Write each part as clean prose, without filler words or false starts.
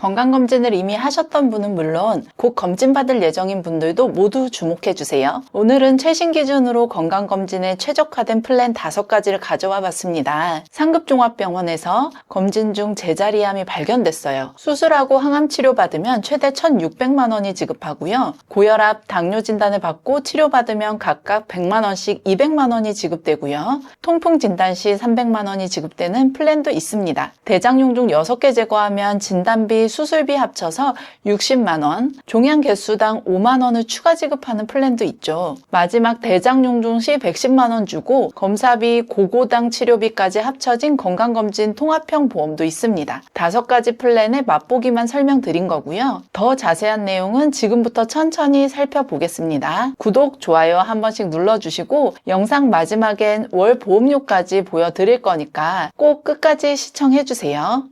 건강검진을 이미 하셨던 분은 물론 곧 검진받을 예정인 분들도 모두 주목해주세요. 오늘은 최신 기준으로 건강검진에 최적화된 플랜 5가지를 가져와 봤습니다. 상급종합병원에서 검진 중 제자리암이 발견됐어요. 수술하고 항암 치료 받으면 최대 1,600만 원이 지급하고요. 고혈압, 당뇨 진단을 받고 치료받으면 각각 100만 원씩 200만 원이 지급되고요. 통풍 진단 시 300만 원이 지급되는 플랜도 있습니다. 대장용종 6개 제거하면 진단비, 수술비 합쳐서 60만 원, 종양 개수당 5만 원을 추가 지급하는 플랜도 있죠. 마지막 대장용종 시 110만 원 주고 검사비, 고고당 치료비까지 합쳐진 건강검진 통합형 보험도 있습니다. 5가지 플랜의 맛보기만 설명드린 거고요. 더 자세한 내용은 지금부터 천천히 살펴보겠습니다. 구독, 좋아요 한 번씩 눌러주시고 영상 마지막엔 월 보험료까지 보여드릴 거니까 꼭 끝까지 시청해주세요.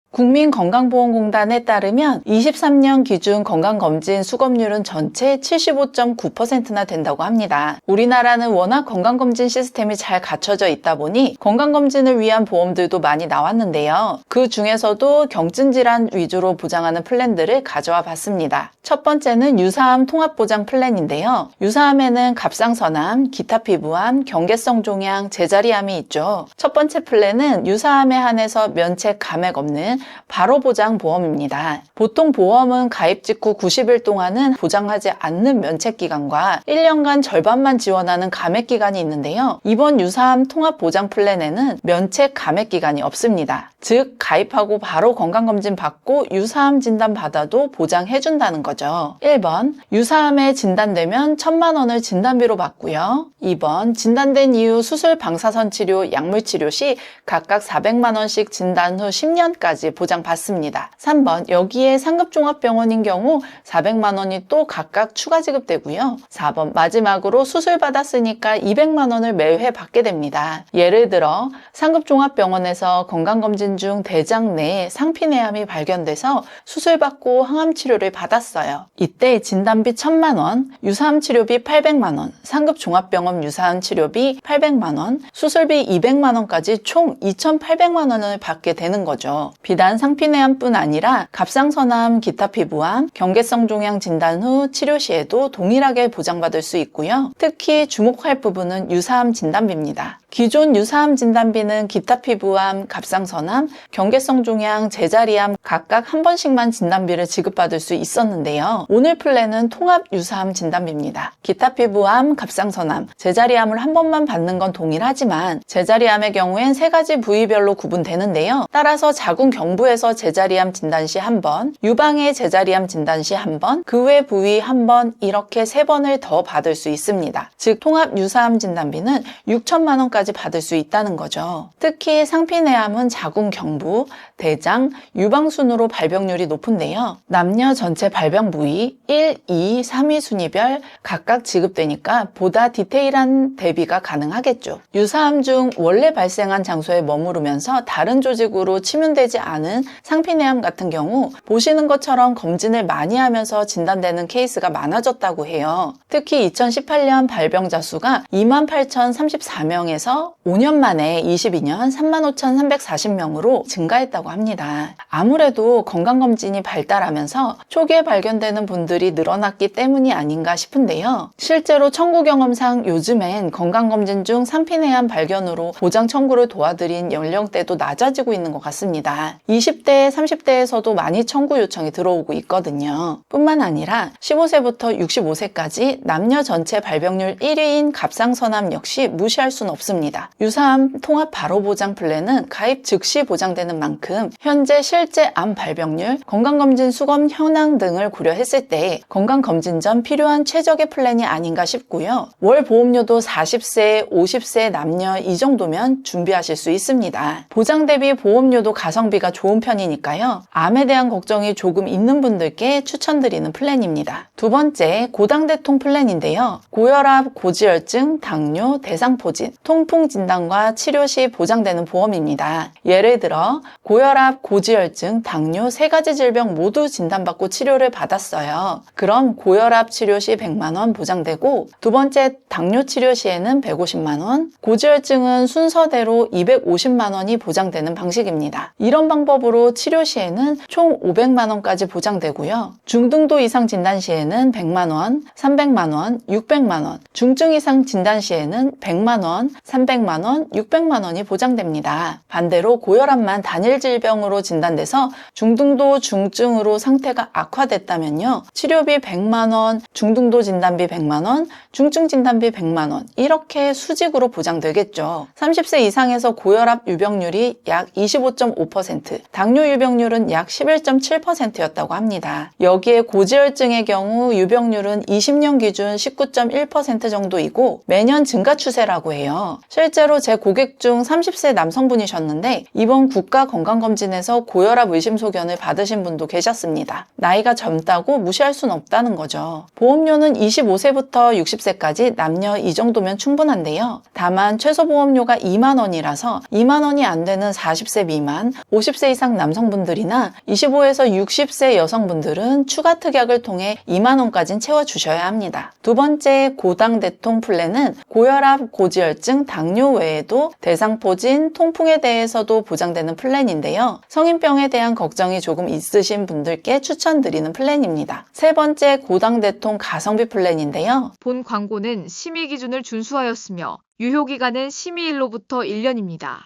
국민건강보험공단에 따르면 23년 기준 건강검진 수검률은 전체 75.9%나 된다고 합니다. 우리나라는 워낙 건강검진 시스템이 잘 갖춰져 있다 보니 건강검진을 위한 보험들도 많이 나왔는데요. 그 중에서도 경증질환 위주로 보장하는 플랜들을 가져와 봤습니다. 첫 번째는 유사암 통합보장 플랜인데요. 유사암에는 갑상선암, 기타피부암, 경계성 종양, 제자리암이 있죠. 첫 번째 플랜은 유사암에 한해서 면책 감액 없는 바로 보장 보험입니다. 보통 보험은 가입 직후 90일 동안은 보장하지 않는 면책기간과 1년간 절반만 지원하는 감액기간이 있는데요. 이번 유사암 통합보장 플랜에는 면책 감액기간이 없습니다. 즉 가입하고 바로 건강검진 받고 유사암 진단 받아도 보장해준다는 거죠. 1번 유사암에 진단되면 1,000만 원을 진단비로 받고요. 2번 진단된 이후 수술, 방사선 치료, 약물 치료 시 각각 400만 원씩 진단 후 10년까지 보장받습니다. 3번 여기에 상급종합병원인 경우 400만 원이 또 각각 추가 지급되고요. 4번 마지막으로 수술 받았으니까 200만 원을 매회 받게 됩니다. 예를 들어 상급종합병원에서 건강검진 중 대장 내에 상피내암이 발견돼서 수술받고 항암치료를 받았어요. 이때 진단비 1,000만 원, 유사암 치료비 800만 원, 상급종합병원 유사암 치료비 800만 원, 수술비 200만 원까지 총 2,800만 원을 받게 되는 거죠. 비단 상피내암뿐 아니라 갑상선암, 기타피부암, 경계성 종양 진단 후 치료 시에도 동일하게 보장받을 수 있고요. 특히 주목할 부분은 유사암 진단비입니다. 기존 유사암 진단비는 기타피부암, 갑상선암, 경계성 종양, 제자리암 각각 한 번씩만 진단비를 지급받을 수 있었는데요. 오늘 플랜은 통합 유사암 진단비입니다. 기타피부암, 갑상선암, 제자리암을 한 번만 받는 건 동일하지만 제자리암의 경우엔 3가지 부위별로 구분되는데요. 따라서 자궁 경부에서 제자리암 진단 시 한 번, 유방의 제자리암 진단 시 한 번, 그 외 부위 한 번 이렇게 3번을 더 받을 수 있습니다. 즉 통합 유사암 진단비는 6천만 원까지 받을 수 있다는 거죠. 특히 상피내암은 자궁 경부, 대장, 유방 순으로 발병률이 높은데요. 남녀 전체 발병 부위 1, 2, 3위 순위별 각각 지급되니까 보다 디테일한 대비가 가능하겠죠. 유사암 중 원래 발생한 장소에 머무르면서 다른 조직으로 침윤되지 않은 상피내암 같은 경우 보시는 것처럼 검진을 많이 하면서 진단되는 케이스가 많아졌다고 해요. 특히 2018년 발병자 수가 28,034명에서 5년 만에 22년 35,340명으로 증가했다고 합니다. 아무래도 건강검진이 발달하면서 초기에 발견되는 분들이 늘어났기 때문이 아닌가 싶은데요. 실제로 청구 경험상 요즘엔 건강검진 중 상피내암 발견으로 보장 청구를 도와드린 연령대도 낮아지고 있는 것 같습니다. 20대, 30대에서도 많이 청구 요청이 들어오고 있거든요. 뿐만 아니라 15세부터 65세까지 남녀 전체 발병률 1위인 갑상선암 역시 무시할 수는 없습니다. 유사암 통합 바로 보장 플랜은 가입 즉시 보장되는 만큼 현재 실제 암 발병률, 건강검진 수검 현황 등을 고려했을 때 건강검진 전 필요한 최적의 플랜이 아닌가 싶고요. 월 보험료도 40세, 50세 남녀 이 정도면 준비하실 수 있습니다. 보장 대비 보험료도 가성비가 좋은 편이니까요. 암에 대한 걱정이 조금 있는 분들께 추천드리는 플랜입니다. 두 번째, 고당대통 플랜인데요. 고혈압, 고지혈증, 당뇨, 대상포진, 통풍 통풍 진단과 치료 시 보장되는 보험입니다. 예를 들어 고혈압, 고지혈증, 당뇨 3가지 질병 모두 진단받고 치료를 받았어요. 그럼 고혈압 치료 시 100만 원 보장되고, 두 번째 당뇨 치료 시에는 150만 원, 고지혈증은 순서대로 250만 원이 보장되는 방식입니다. 이런 방법으로 치료 시에는 총 500만 원까지 보장되고요. 중등도 이상 진단 시에는 100만 원, 300만 원, 600만 원, 중증 이상 진단 시에는 100만 원, 300만 원, 600만 원이 보장됩니다. 반대로 고혈압만 단일 질병으로 진단돼서 중등도 중증으로 상태가 악화됐다면요. 치료비 100만 원, 중등도 진단비 100만 원, 중증 진단비 100만 원 이렇게 수직으로 보장되겠죠. 30세 이상에서 고혈압 유병률이 약 25.5%, 당뇨 유병률은 약 11.7%였다고 합니다. 여기에 고지혈증의 경우 유병률은 20년 기준 19.1% 정도이고 매년 증가 추세라고 해요. 실제로 제 고객 중 30세 남성분이셨는데 이번 국가건강검진에서 고혈압 의심소견을 받으신 분도 계셨습니다. 나이가 젊다고 무시할 순 없다는 거죠. 보험료는 25세부터 60세까지 남녀 이 정도면 충분한데요. 다만 최소 보험료가 2만 원이라서 2만 원이 안 되는 40세 미만, 50세 이상 남성분들이나 25에서 60세 여성분들은 추가 특약을 통해 2만 원까지는 채워주셔야 합니다. 두 번째 고당대통 플랜은 고혈압, 고지혈증, 당뇨 외에도 대상포진, 통풍에 대해서도 보장되는 플랜인데요. 성인병에 대한 걱정이 조금 있으신 분들께 추천드리는 플랜입니다. 세 번째 고당대통 가성비 플랜인데요. 본 광고는 심의 기준을 준수하였으며 유효기간은 심의일로부터 1년입니다.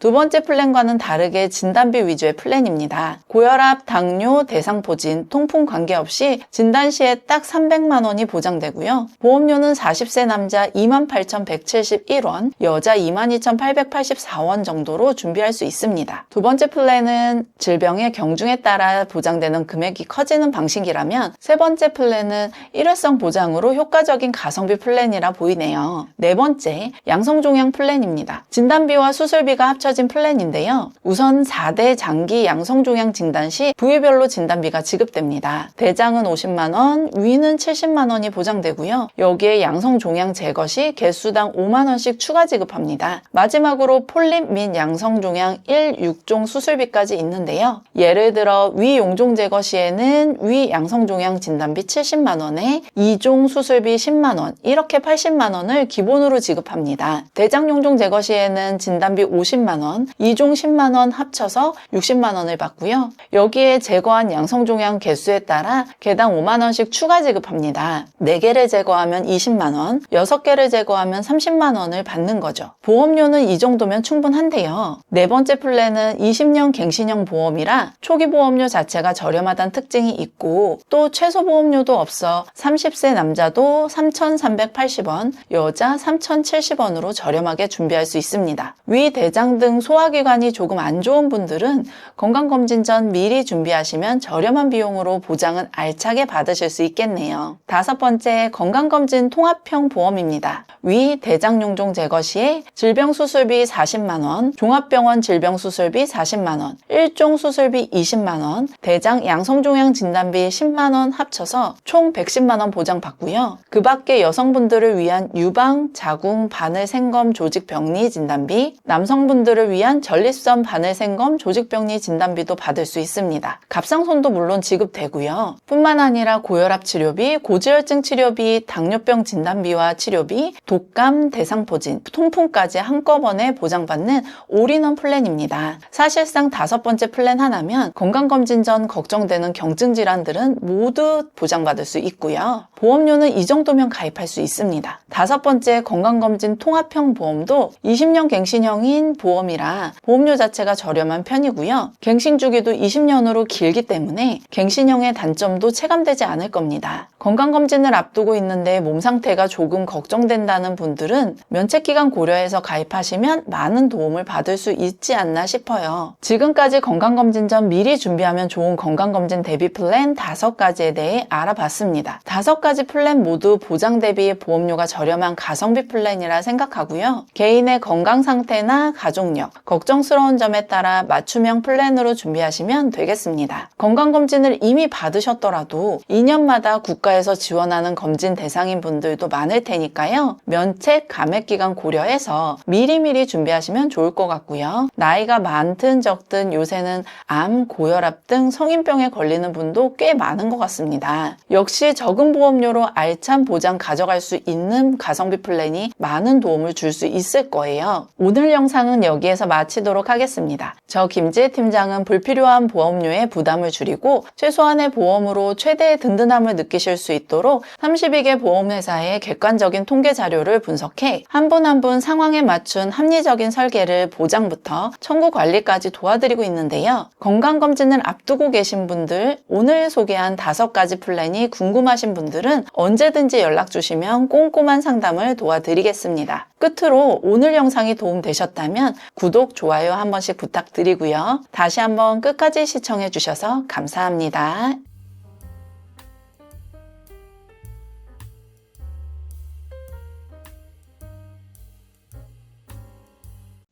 두 번째 플랜과는 다르게 진단비 위주의 플랜입니다. 고혈압, 당뇨, 대상포진, 통풍 관계없이 진단 시에 딱 300만 원이 보장되고요. 보험료는 40세 남자 28,171원, 여자 22,884원 정도로 준비할 수 있습니다. 두 번째 플랜은 질병의 경중에 따라 보장되는 금액이 커지는 방식이라면 세 번째 플랜은 일회성 보장으로 효과적인 가성비 플랜이라 보이네요. 네 번째, 양성종양 플랜입니다. 진단비와 수술비가 합쳐진 플랜인데요. 우선 4대 장기 양성종양 진단 시 부위별로 진단비가 지급됩니다. 대장은 50만 원, 위는 70만 원이 보장되고요. 여기에 양성종양 제거 시 개수당 5만 원씩 추가 지급합니다. 마지막으로 폴립 및 양성종양 1, 6종 수술비까지 있는데요. 예를 들어 위 용종 제거 시에는 위 양성종양 진단비 70만 원에 2종 수술비 10만 원, 이렇게 80만 원을 기본으로 지급합니다. 대장 용종 제거 시에는 진단비 50만 원, 2종 10만 원 합쳐서 60만 원을 받고요. 여기에 제거한 양성종양 개수에 따라 개당 5만 원씩 추가 지급합니다. 4개를 제거하면 20만 원, 6개를 제거하면 30만 원을 받는 거죠. 보험료는 이 정도면 충분한데요. 네 번째 플랜은 20년 갱신형 보험이라 초기 보험료 자체가 저렴하다는 특징이 있고 또 최소 보험료도 없어 30세 남자도 3,380원, 여자 3,070원으로 저렴하게 준비할 수 있습니다. 위, 대장 등 소화기관이 조금 안 좋은 분들은 건강검진 전 미리 준비하시면 저렴한 비용으로 보장은 알차게 받으실 수 있겠네요. 다섯 번째, 건강검진 통합형 보험입니다. 위, 대장 용종 제거 시에 질병 수술비 40만 원, 종합병원 질병 수술비 40만 원, 1종 수술비 20만 원, 대장 양성종양 진단비 10만 원 합쳐서 총 110만 원 보장받고요. 그 밖에 여성분들을 위한 유방, 자궁, 바늘 생검 조직병리 진단비, 남성분들을 위한 전립선 바늘 생검 조직병리 진단비도 받을 수 있습니다. 갑상선도 물론 지급되고요. 뿐만 아니라 고혈압 치료비, 고지혈증 치료비, 당뇨병 진단비와 치료비, 독감, 대상포진, 통풍까지 한꺼번에 보장받는 올인원 플랜입니다. 사실상 다섯 번째 플랜 하나면 건강검진 전 걱정되는 경증 질환들은 모두 보장받을 수 있고요. 보험료는 이 정도면 가입할 수 있습니다. 다섯 번째 건강검진 통합형 보험도 20년 갱신형인 보험이라 보험료 자체가 저렴한 편이고요. 갱신 주기도 20년으로 길기 때문에 갱신형의 단점도 체감되지 않을 겁니다. 건강검진을 앞두고 있는데 몸 상태가 조금 걱정된다는 분들은 면책기간 고려해서 가입하시면 많은 도움을 받을 수 있지 않나 싶어요. 지금까지 건강검진 전 미리 준비하면 좋은 건강검진 대비 플랜 5가지에 대해 알아봤습니다. 5가지 플랜 모두 보장 대비 보험료가 저렴한 가성비 플랜이라 생각하고요. 개인의 건강 상태나 가족 능력, 걱정스러운 점에 따라 맞춤형 플랜으로 준비하시면 되겠습니다. 건강검진을 이미 받으셨더라도 2년마다 국가에서 지원하는 검진 대상인 분들도 많을 테니까요. 면책, 감액기간 고려해서 미리미리 준비하시면 좋을 것 같고요. 나이가 많든 적든 요새는 암, 고혈압 등 성인병에 걸리는 분도 꽤 많은 것 같습니다. 역시 적은 보험료로 알찬 보장 가져갈 수 있는 가성비 플랜이 많은 도움을 줄 수 있을 거예요. 오늘 영상은 여기에서 마치도록 하겠습니다. 저 김지혜 팀장은 불필요한 보험료에 부담을 줄이고 최소한의 보험으로 최대의 든든함을 느끼실 수 있도록 32개 보험회사의 객관적인 통계 자료를 분석해 한 분 한 분 상황에 맞춘 합리적인 설계를 보장부터 청구 관리까지 도와드리고 있는데요. 건강검진을 앞두고 계신 분들, 오늘 소개한 5가지 플랜이 궁금하신 분들은 언제든지 연락 주시면 꼼꼼한 상담을 도와드리겠습니다. 끝으로 오늘 영상이 도움되셨다면 구독, 좋아요 한 번씩 부탁드리고요. 다시 한번 끝까지 시청해 주셔서 감사합니다.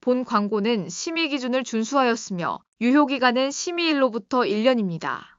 본 광고는 심의 기준을 준수하였으며 유효기간은 심의일로부터 1년입니다.